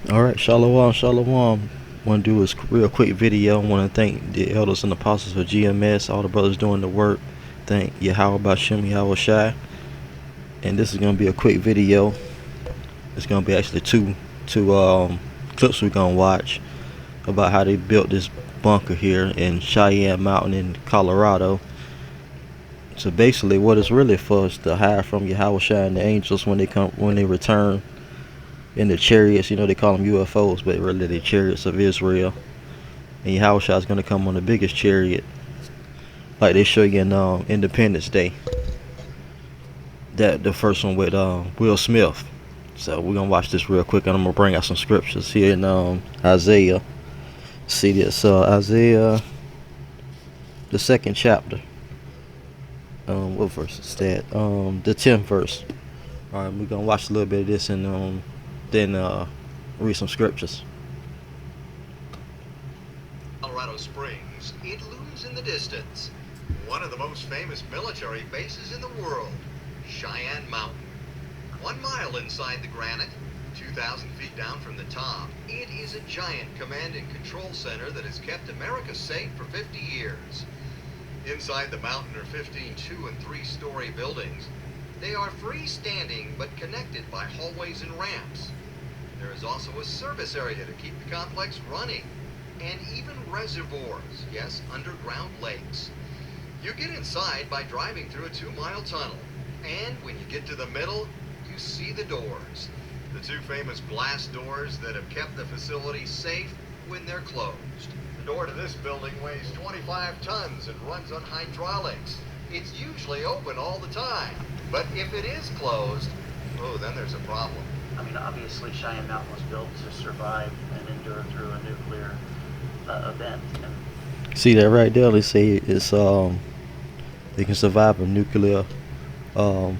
All right, shalom, shalom. Want to do this real quick video. Want to thank the elders and apostles of GMS, all the brothers doing the work. Thank Yahweh Bashem, Yahweh Shai. And this is gonna be a quick video. It's gonna be actually two clips we're gonna watch about how they built this bunker here in Cheyenne Mountain in Colorado. So basically, what it's really for is to hide from Yahweh Shai and the angels when they return in the chariots. You know they call them UFOs, but really the chariots of Israel. And Yahushua is going to come on the biggest chariot, like they show you in Independence Day. That the first one with Will Smith. So we're gonna watch this real quick, and I'm gonna bring out some scriptures here in Isaiah. See this Isaiah, the second chapter. What verse is that? The 10th verse. All right, we're gonna watch a little bit of this and then read some scriptures. Colorado Springs, it looms in the distance. One of the most famous military bases in the world, Cheyenne Mountain. 1 mile inside the granite, 2,000 feet down from the top, it is a giant command and control center that has kept America safe for 50 years. Inside the mountain are 15 2- and 3-story buildings. They are freestanding but connected by hallways and ramps. There is also a service area to keep the complex running, and even reservoirs, yes, underground lakes. You get inside by driving through a 2-mile tunnel, and when you get to the middle, you see the doors. The 2 famous glass doors that have kept the facility safe when they're closed. The door to this building weighs 25 tons and runs on hydraulics. It's usually open all the time, but if it is closed, oh, then there's a problem. I mean, obviously Cheyenne Mountain was built to survive and endure through a nuclear event. And See that right there? They say it's they can survive a um,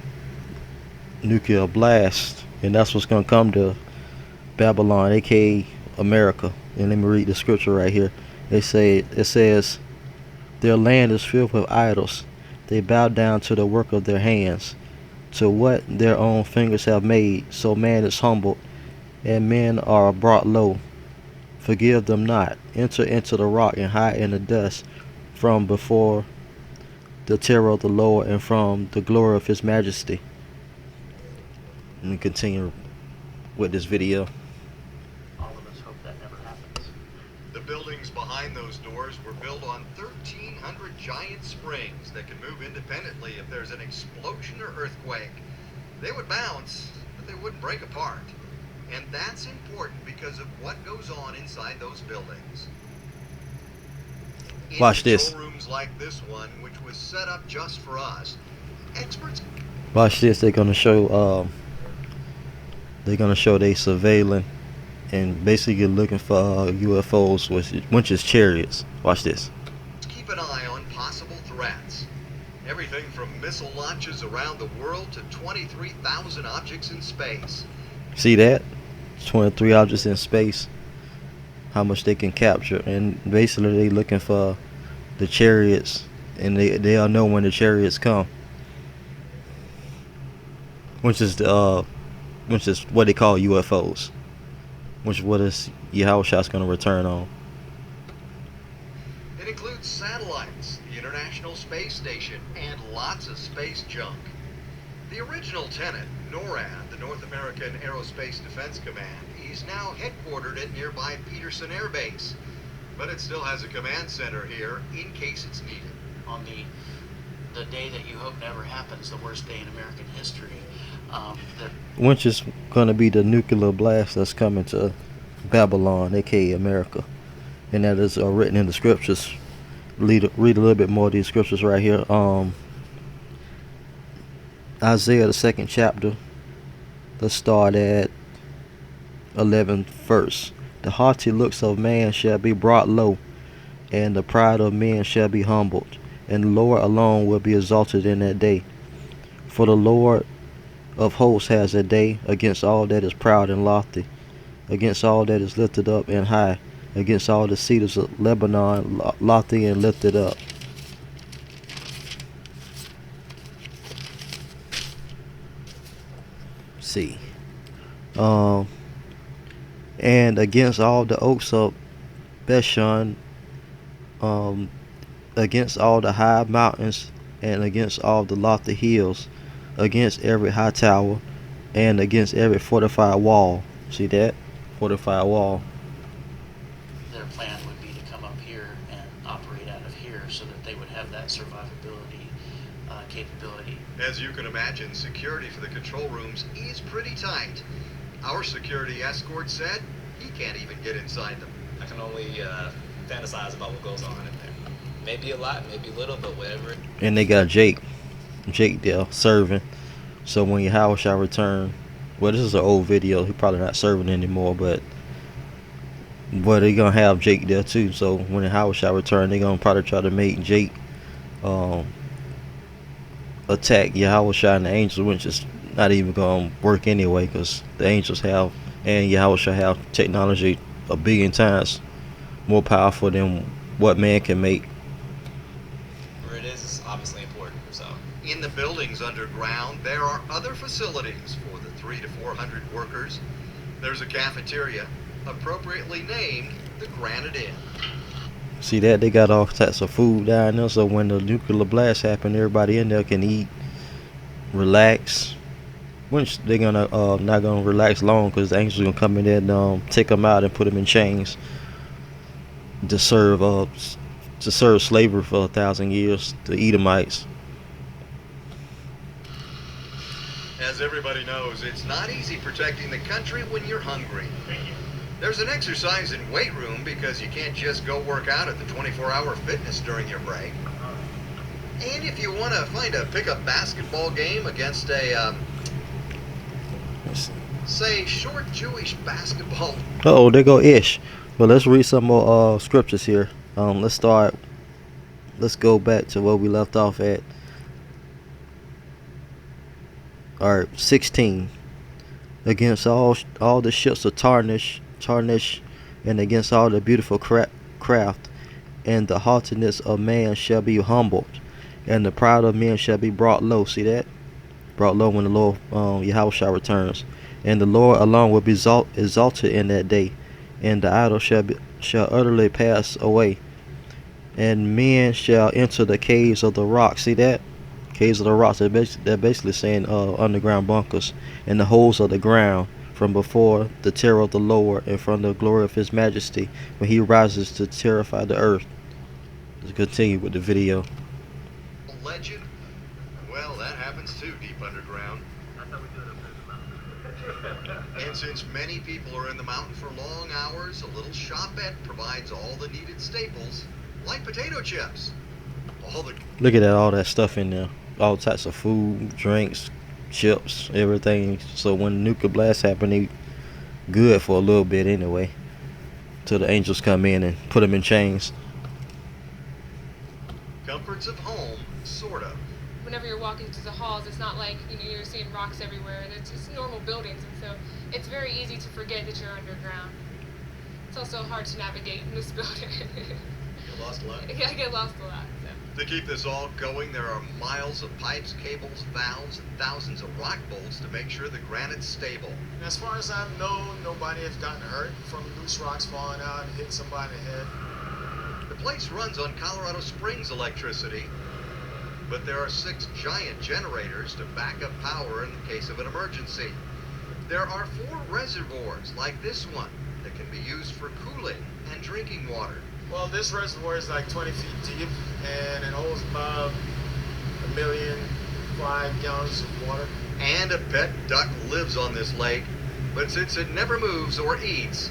nuclear blast, and that's what's gonna come to Babylon, aka America. And let me read the scripture right here. It says, "Their land is filled with idols. They bow down to the work of their hands, to what their own fingers have made. So man is humbled, and men are brought low. Forgive them not. Enter into the rock and hide in the dust from before the terror of the Lord and from the glory of his majesty." Let me continue with this video. all of us hope that never happens. The buildings behind those doors were built on 1,300 giant springs that can move independently if there's an explosion or earthquake. They would bounce, but they wouldn't break apart. And that's important because of what goes on inside those buildings. In Watch this. control rooms like this one, which was set up just for us, experts Watch this. They're gonna show they surveilling and basically looking for UFOs, which is chariots. Watch this. keep an eye on possible threats. Everything from missile launches around the world to 23,000 objects in space. See that? 23 objects in space. How much they can capture, and basically they looking for the chariots, and they'll know when the chariots come, which is what they call UFOs, which what is Yahweh's going to return on. It includes satellites, the International Space Station, and lots of space junk. The original tenant, NORAD, the North American Aerospace Defense Command, is now headquartered at nearby Peterson Air Base, but it still has a command center here in case it's needed. On the day that you hope never happens, the worst day in American history, that Which is going to be the nuclear blast that's coming to Babylon, aka America, and that is written in the scriptures. Read a little bit more of these scriptures right here. Isaiah the second chapter. Let's start at 11th verse. The haughty looks of man shall be brought low, and the pride of men shall be humbled, and the Lord alone will be exalted in that day. For the Lord of hosts has a day against all that is proud and lofty, against all that is lifted up and high, against all the cedars of Lebanon, lofty and lifted up. See. and against all the oaks of Bashan, um, against all the high mountains, and against all the lofty hills, against every high tower, and against every fortified wall. See that? Fortified wall. Their plan would be to come up here and operate out of here so that they would have that survivability capability. As you can imagine, security for the control rooms is pretty tight. Our security escort said he can't even get inside them. I can only fantasize about what goes on in there. Maybe a lot, maybe little, but whatever. And they got Jake there serving. So when Yahweh shall return, well, this is an old video. He probably not serving anymore, but they gonna have Jake there too. So when Yahweh shall return, they gonna probably try to make Jake attack Yahweh shall and the angels, which is not even gonna work anyway, because the angels have and Yahweh shall have technology a billion times more powerful than what man can make. Where it is obviously important. So In the buildings underground, there are other facilities for the 300 to 400 workers. There's a cafeteria, appropriately named the Granite Inn. See that? They got all types of food down there, so when the nuclear blast happen, everybody in there can eat, relax. Which they're gonna not gonna relax long, because the angels gonna come in there and take them out and put them in chains to serve slavery for 1,000 years, the Edomites. As everybody knows, it's not easy protecting the country when you're hungry. There's an exercise and weight room because you can't just go work out at the 24-hour fitness during your break. And if you want to find a pickup basketball game against a, say, short Jewish basketball. Oh, there go Ish. Well, let's read some more scriptures here. Let's go back to where we left off at. Alright, 16. Against all the ships of Tarnish, and against all the beautiful craft, and the haughtiness of man shall be humbled, and the pride of men shall be brought low. See that? Brought low when the Lord Yahweh shall returns, and the Lord alone will be exalted in that day, and the idol shall utterly pass away, and men shall enter the caves of the rocks. See that? Caves of the rocks. They're basically saying underground bunkers, and the holes of the ground, from before the terror of the Lord, and from the glory of his majesty, when he rises to terrify the earth. Let's continue with the video. Legend? Well, that happens too, deep underground. And since many people are in the mountain for long hours, a little shopette provides all the needed staples, like potato chips. Look at that, all that stuff in there. All types of food, drinks, chips, everything. So when the nuclear blast happen, they good for a little bit anyway, till the angels come in and put them in chains. Comforts of home, sort of. Whenever you're walking through the halls, it's not like you're seeing rocks everywhere. It's just normal buildings, and so it's very easy to forget that you're underground. It's also hard to navigate in this building. You lost a lot? Yeah, I get lost a lot. So. To keep this all going, there are miles of pipes, cables, valves, and thousands of rock bolts to make sure the granite's stable. As far as I know, nobody has gotten hurt from loose rocks falling out and hitting somebody in the head. The place runs on Colorado Springs electricity, but there are 6 giant generators to back up power in the case of an emergency. There are 4 reservoirs like this one that can be used for cooling and drinking water. Well, this reservoir is like 20 feet deep, and it holds about 1,000,005 gallons of water. And a pet duck lives on this lake, but since it never moves or eats,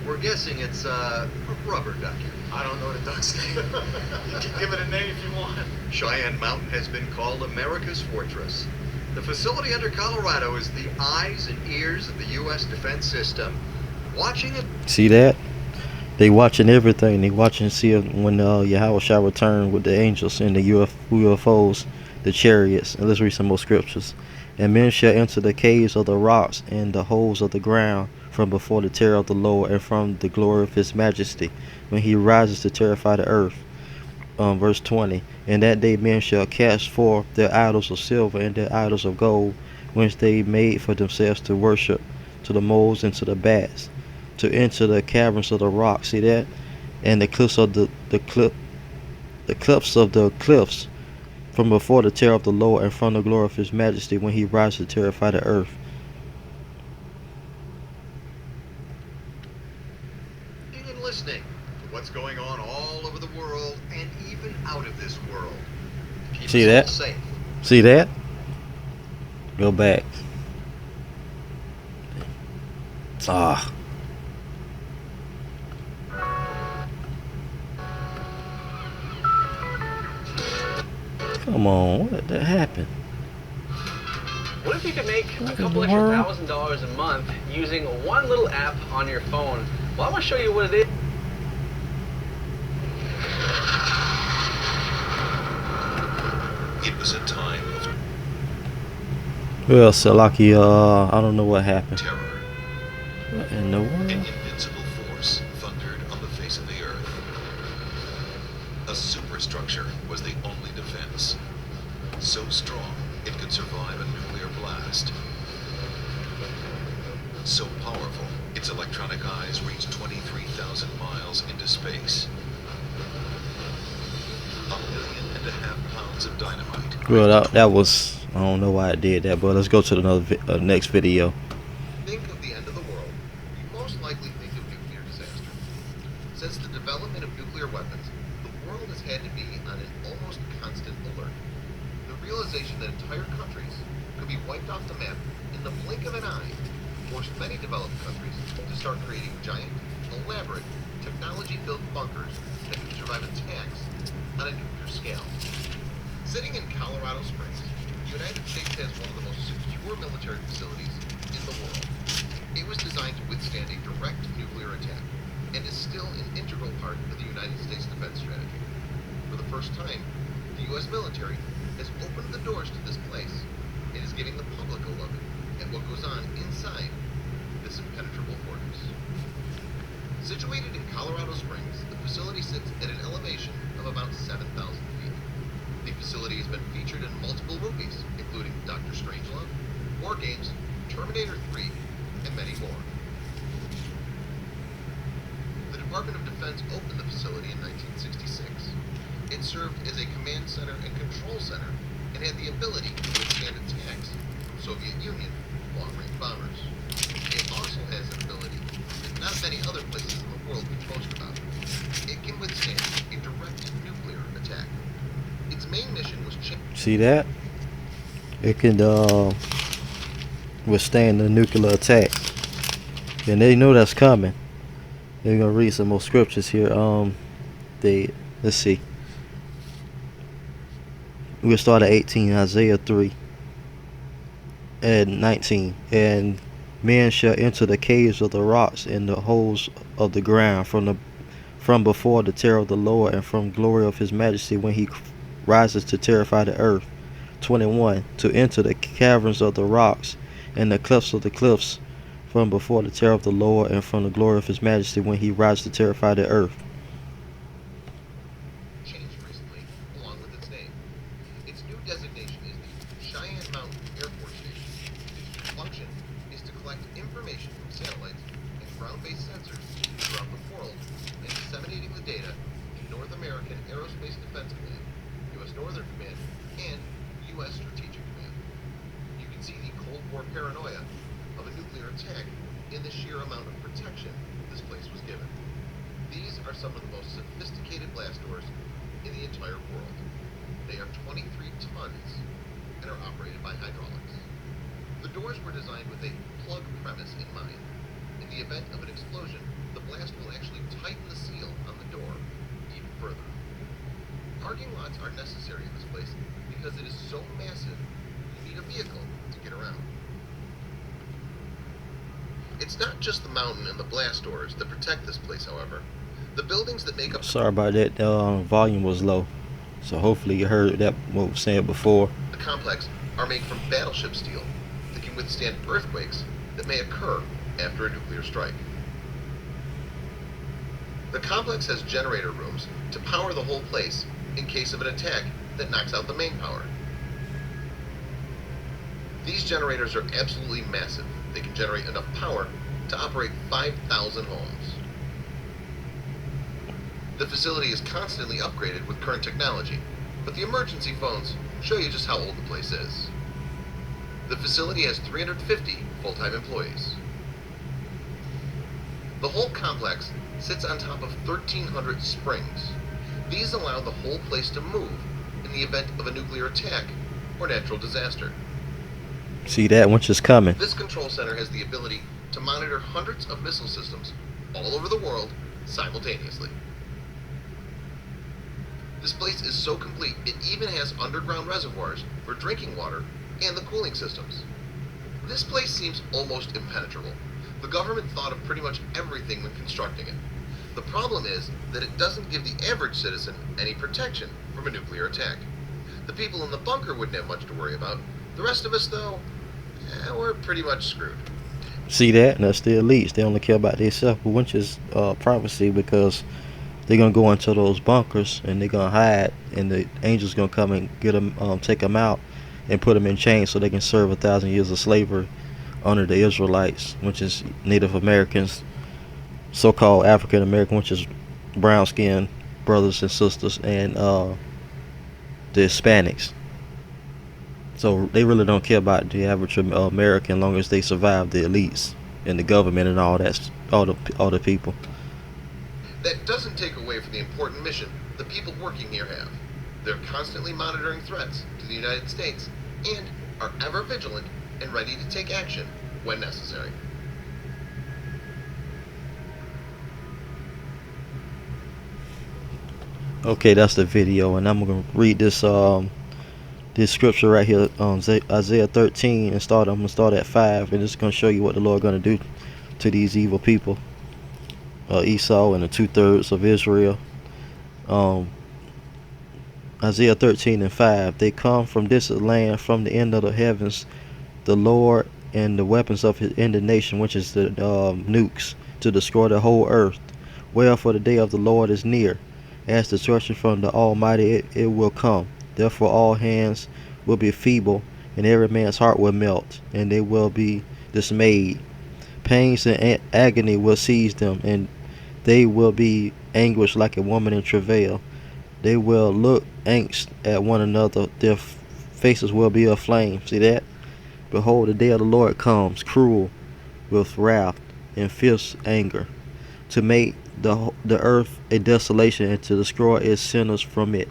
we're guessing it's a rubber ducky. I don't know the duck's name. You can give it a name if you want. Cheyenne Mountain has been called America's fortress. The facility under Colorado is the eyes and ears of the U.S. defense system. Watching it. See that? They watching everything. They watching to see when Yahweh shall return with the angels and the UFOs, the chariots. And let's read some more scriptures. And men shall enter the caves of the rocks and the holes of the ground, from before the terror of the Lord, and from the glory of his majesty, when he rises to terrify the earth. Verse 20. And that day men shall cast forth their idols of silver and their idols of gold, which they made for themselves to worship, to the moles and to the bats, to enter the caverns of the rock. See that? And the cliffs of the cliffs of the cliffs from before the terror of the Lord and from the glory of his majesty when he rises to terrify the earth. And listening to what's going on all over the world and even out of this world. Keep See us all that? safe. See that? Go back. Ah. Come on, what that happened? What if you could make What a in couple the extra world? $1,000 a month using one little app on your phone? Well, I'm gonna show you what it is. It was a time of Well, Salaki, I don't know what happened. terror. What in the An world? invincible force thundered on the face of the earth. A superstructure was the only defense. So strong, it could survive a nuclear blast. So powerful, its electronic eyes reached 23,000 miles into space. 1.5 million pounds of dynamite. Well, that was, I don't know why I did that, but let's go to the next video. Think of the end of the world, you most likely think of nuclear disaster. Since the development of nuclear weapons, the world has had to be on an almost constant alert. The realization that entire countries could be wiped off the map in the blink of an eye forced many developed countries to start creating giant, elaborate, technology-filled bunkers that could survive attacks on a nuclear scale. Sitting in Colorado Springs, the United States has one of the most secure military facilities in the world. It was designed to withstand a direct nuclear attack and is still an integral part of the United States defense strategy. For the first time, the U.S. military has opened the doors to this place and is giving the public a look at what goes on inside this impenetrable fortress. Situated in Colorado Springs, the facility sits at an elevation of about 7,000 feet. The facility has been featured in multiple movies, including Dr. Strangelove, War Games, Terminator 3, and many more. The Department of Defense opened the facility in 1966. It served as a command center and control center and had the ability to withstand attacks from Soviet Union long-range bombers. It also has an ability that not many other places in the world can boast about. It can withstand a direct nuclear attack. Its main mission was See that? It can withstand the nuclear attack. And they know that's coming. They're gonna read some more scriptures here. Let's see. We'll start at 18, Isaiah 3 and 19. And men shall enter the caves of the rocks and the holes of the ground from before the terror of the Lord and from glory of his majesty when he rises to terrify the earth. 21. To enter the caverns of the rocks and the clefts of the cliffs from before the terror of the Lord and from the glory of his majesty when he rises to terrify the earth. changed recently, along with its name. Its new designation is the Cheyenne Mountain Air Force Station. Its function is to collect information from satellites and ground-based sensors throughout the world and disseminating the data to North American Aerospace Defense Command, U.S. Northern Command, and U.S. Strategic Command. You can see the Cold War paranoia of a nuclear attack in the sheer amount of protection this place was given. These are some of the most sophisticated blast doors in the entire world. They are 23 tons and are operated by hydraulics. The doors were designed with a plug premise in mind. In the event of an explosion, the blast will actually tighten the seal on the door even further. Parking lots are necessary in this place because it is so massive, you need a vehicle to get around. It's not just the mountain and the blast doors that protect this place, however. The buildings that make up Sorry about that. Volume was low. So hopefully you heard that what was said before. the complex are made from battleship steel that can withstand earthquakes that may occur after a nuclear strike. The complex has generator rooms to power the whole place in case of an attack that knocks out the main power. These generators are absolutely massive. They can generate enough power to operate 5,000 homes. The facility is constantly upgraded with current technology, but the emergency phones show you just how old the place is. The facility has 350 full-time employees. The whole complex sits on top of 1,300 springs. These allow the whole place to move in the event of a nuclear attack or natural disaster. See that, which is coming. This control center has the ability to monitor hundreds of missile systems all over the world simultaneously. This place is so complete, it even has underground reservoirs for drinking water and the cooling systems. This place seems almost impenetrable. The government thought of pretty much everything when constructing it. The problem is that it doesn't give the average citizen any protection from a nuclear attack. The people in the bunker wouldn't have much to worry about. The rest of us, though, we're pretty much screwed. See that? And that's the elites. They only care about themselves, which is privacy, because they're gonna go into those bunkers and they're gonna hide, and the angels gonna come and get them, take them out, and put them in chains so they can serve 1,000 years of slavery under the Israelites, which is Native Americans, so-called African American, which is brown-skinned brothers and sisters, and the Hispanics. So they really don't care about the average American, as long as they survive the elites and the government and all that, all the people. That doesn't take away from the important mission the people working here have. They're constantly monitoring threats to the United States and are ever vigilant and ready to take action when necessary. Okay, that's the video, and I'm gonna read this this scripture right here, Isaiah 13, and I'm gonna start at 5, and it's gonna show you what the Lord gonna do to these evil people, Esau and the 2/3 of Israel. Isaiah 13 and 5. They come from distant land, from the end of the heavens, the Lord and the weapons of his indignation, which is the nukes, to destroy the whole earth. Wherefore the day of the Lord is near. As destruction from the Almighty it will come. Therefore all hands will be feeble, and every man's heart will melt, and they will be dismayed. Pains and agony will seize them, and they will be anguished like a woman in travail. They will look angst at one another, their faces will be aflame. See that? Behold, the day of the Lord comes, cruel with wrath and fierce anger, to make the earth a desolation and to destroy its sinners from it.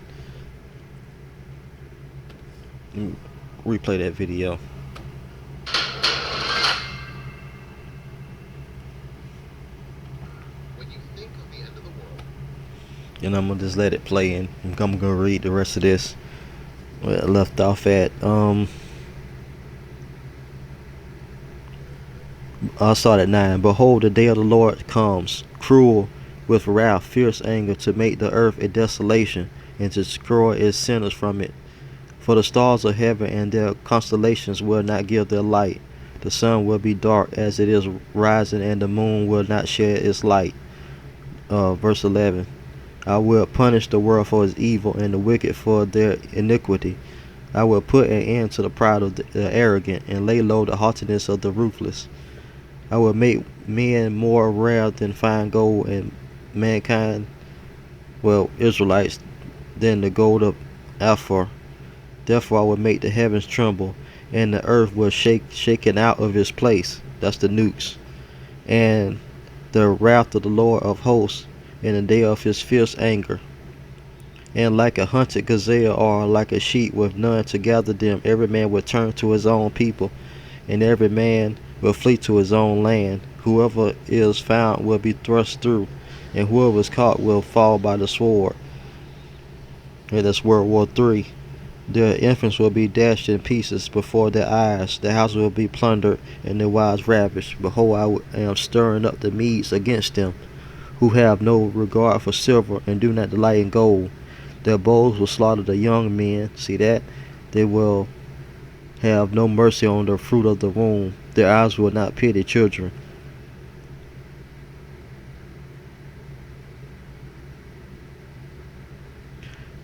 Replay that video. When you think of the end of the world, And I'm gonna just let it play, and I'm gonna read the rest of this where I left off at. I'll start at 9. Behold, the day of the Lord comes, cruel with wrath, fierce anger, to make the earth a desolation and to destroy its sinners from it. For the stars of heaven and their constellations will not give their light. The sun will be dark as it is rising, and the moon will not shed its light. Verse 11. I will punish the world for its evil and the wicked for their iniquity. I will put an end to the pride of the arrogant and lay low the haughtiness of the ruthless. I will make men more rare than fine gold, and mankind, Israelites, than the gold of Ophir. Therefore I will make the heavens tremble, and the earth will shaken out of its place. That's the nukes. And the wrath of the Lord of hosts in the day of his fierce anger. And like a hunted gazelle, or like a sheep with none to gather them, every man will turn to his own people, and every man will flee to his own land. Whoever is found will be thrust through, and whoever is caught will fall by the sword. And that's World War III. Their infants will be dashed in pieces before their eyes. The house will be plundered, and their wives ravished. Behold, I am stirring up the Medes against them, who have no regard for silver and do not delight in gold. Their bows will slaughter the young men. See that? They will have no mercy on the fruit of the womb. Their eyes will not pity children.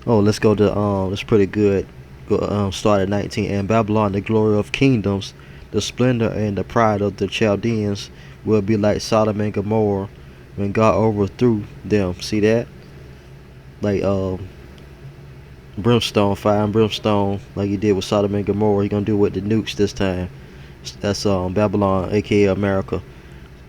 Oh, let's go to that's pretty good. Start at 19. And Babylon, the glory of kingdoms, The splendor and the pride of the Chaldeans will be like Sodom and Gomorrah when God overthrew them. See that? Like brimstone, fire and brimstone, like he did with Sodom and Gomorrah. He gonna do it with the nukes this time. That's Babylon, aka America.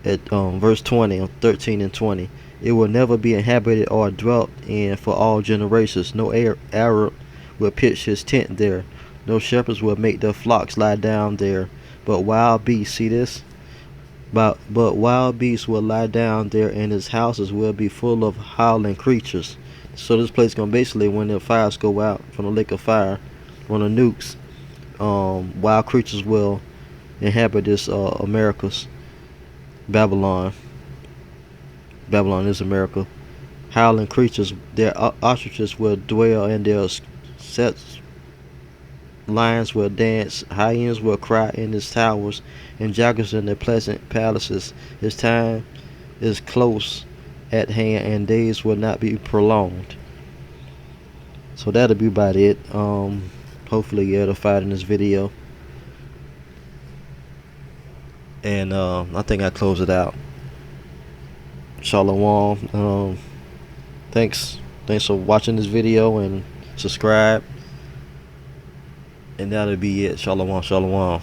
At verse 20, 13 and 20. It will never be inhabited or dwelt in for all generations. No Arab will pitch his tent there. No shepherds will make their flocks lie down there. But wild beasts, see this? But wild beasts will lie down there, and his houses will be full of howling creatures. So this place gonna basically, when the fires go out from the lake of fire, on the nukes, wild creatures will inhabit this America's Babylon. Babylon is America. Howling creatures, their ostriches will dwell in their sets. Lions will dance, hyenas will cry in his towers, and jackals in their pleasant palaces. His time is close at hand, and days will not be prolonged. So that'll be about it. Hopefully you're edified in this video. And I think I close it out. Shalom. Thanks for watching this video, and subscribe. And that'll be it. Shalom.